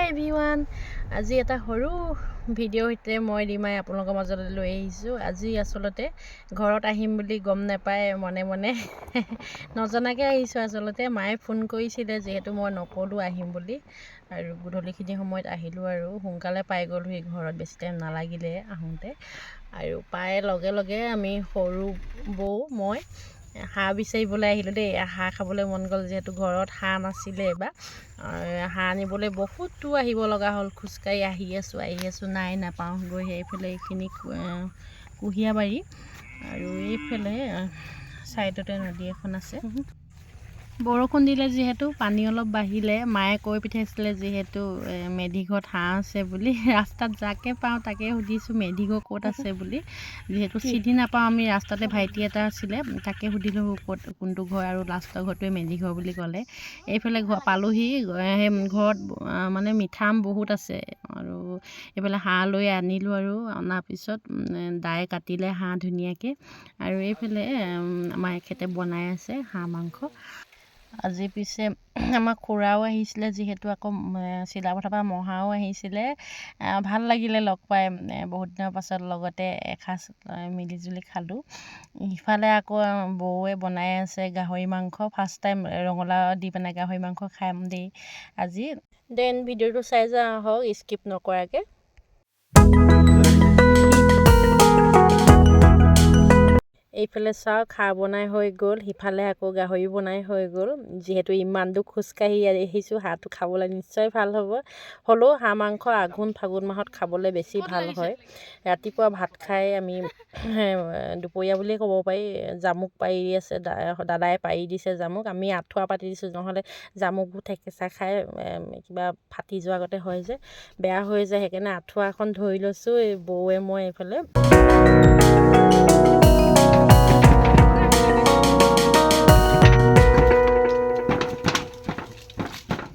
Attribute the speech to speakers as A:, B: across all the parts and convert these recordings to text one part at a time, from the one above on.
A: Everyone আজি এটা সৰু ভিডিঅ' সৈতে মই ৰিমাই আপোনালোকৰ মাজলৈ লৈ আহিছোঁ। আজি আচলতে ঘৰত আহিম বুলি গম নাপায় মনে মনে নজনাকৈ আহিছোঁ। আচলতে মায়ে ফোন কৰিছিলে, যিহেতু মই নক'লোঁ আহিম বুলি, আৰু গধূলিখিনি সময়ত আহিলোঁ আৰু সোনকালে পাই গ'লোহি ঘৰত, বেছি টাইম নালাগিলে আহোঁতে। আৰু পাই লগে লগে আমি সৰু বৌ মই হাঁহ বিচাৰিবলৈ আহিলোঁ দেই। হাঁহ খাবলৈ মন গ'ল, যিহেতু ঘৰত হাঁহ নাছিলে। এবাৰ হাঁহ আনিবলৈ বহুত দূৰ আহিব লগা হ'ল। খোজকাঢ়ি আহি আছোঁ নাই নাপাওঁ গৈ। সেইফালে এইখিনি কুঁহিয়াবাৰী, আৰু এইফালে ছাইডতে নদী এখন আছে। বৰষুণ দিলে যিহেতু পানী অলপ বাঢ়িলে, মায়ে কৈ পঠিয়াইছিলে যিহেতু মেধিঘৰত হাঁহ আছে বুলি। ৰাস্তাত যাকে পাওঁ তাকে সুধিছোঁ মেধিঘৰ ক'ত আছে বুলি, যিহেতু চিনি নাপাওঁ আমি। ৰাস্তাতে ভাইটি এটা আছিলে, তাকে সুধিলোঁ ক'ত কোনটো ঘৰ, আৰু লাষ্টৰ ঘৰটোৱে মেধিঘৰ বুলি ক'লে। এইফালে পালোহি, ঘৰত মানে মিঠা আম বহুত আছে, আৰু এইফালে হাঁহ লৈ আনিলোঁ। আৰু অনাৰ পিছত দাই কাটিলে হাঁহ ধুনীয়াকৈ, আৰু এইফালে আমাৰ এখেতে বনাই আছে হাঁহ মাংস। আজি পিছে আমাৰ খুৰাও আহিছিলে, যিহেতু আকৌ চিলাপথাৰৰ পৰা মহাও আহিছিলে। ভাল লাগিলে লগ পাই, বহুত দিনৰ পাছত লগতে এসাঁজ মিলিজুলি খালোঁ। ইফালে আকৌ বৌৱে বনাই আছে গাহৰি মাংস। ফাৰ্ষ্ট টাইম ৰঙালাও দি পেলাই গাহৰি মাংস খাম দেই আজি। দেন ভিডিঅ'টো চাই যাওঁ আহক, স্কিপ নকৰাকৈ। এইফালে চাওক, খাৰ বনাই হৈ গ'ল, সিফালে আকৌ গাহৰি বনাই হৈ গ'ল। যিহেতু ইমান দূৰ খোজকাঢ়ি আহিছোঁ, হাঁহটো খাবলৈ নিশ্চয় ভাল হ'ব। হ'লেও হাঁহ মাংস আঘোণ ফাগুণ মাহত খাবলৈ বেছি ভাল হয়। ৰাতিপুৱা ভাত খাই আমি দুপৰীয়া বুলিয়ে ক'ব পাৰি, জামুক পাৰি আছে, দাদাই পাৰি দিছে জামুক। আমি আঁঠুৱা পাতি দিছোঁ, নহ'লে জামুকবোৰ থেকেচা খাই কিবা ফাটি যোৱাৰ আগতে হয় যে, বেয়া হৈ যায়। সেইকাৰণে আঁঠুৱা এখন ধৰি লৈছোঁ, এই বৌৱে মই এইফালে।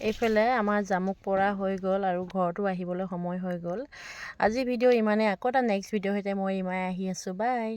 A: এইফালে আমাৰ জামুক পৰা হৈ গ'ল, আৰু ঘৰতো আহিবলৈ সময় হৈ গ'ল। আজি ভিডিঅ' ইমানে, আকৌ এটা নেক্সট ভিডিঅ'ৰ সৈতে মই ইমানে আহি আছোঁ। বাই।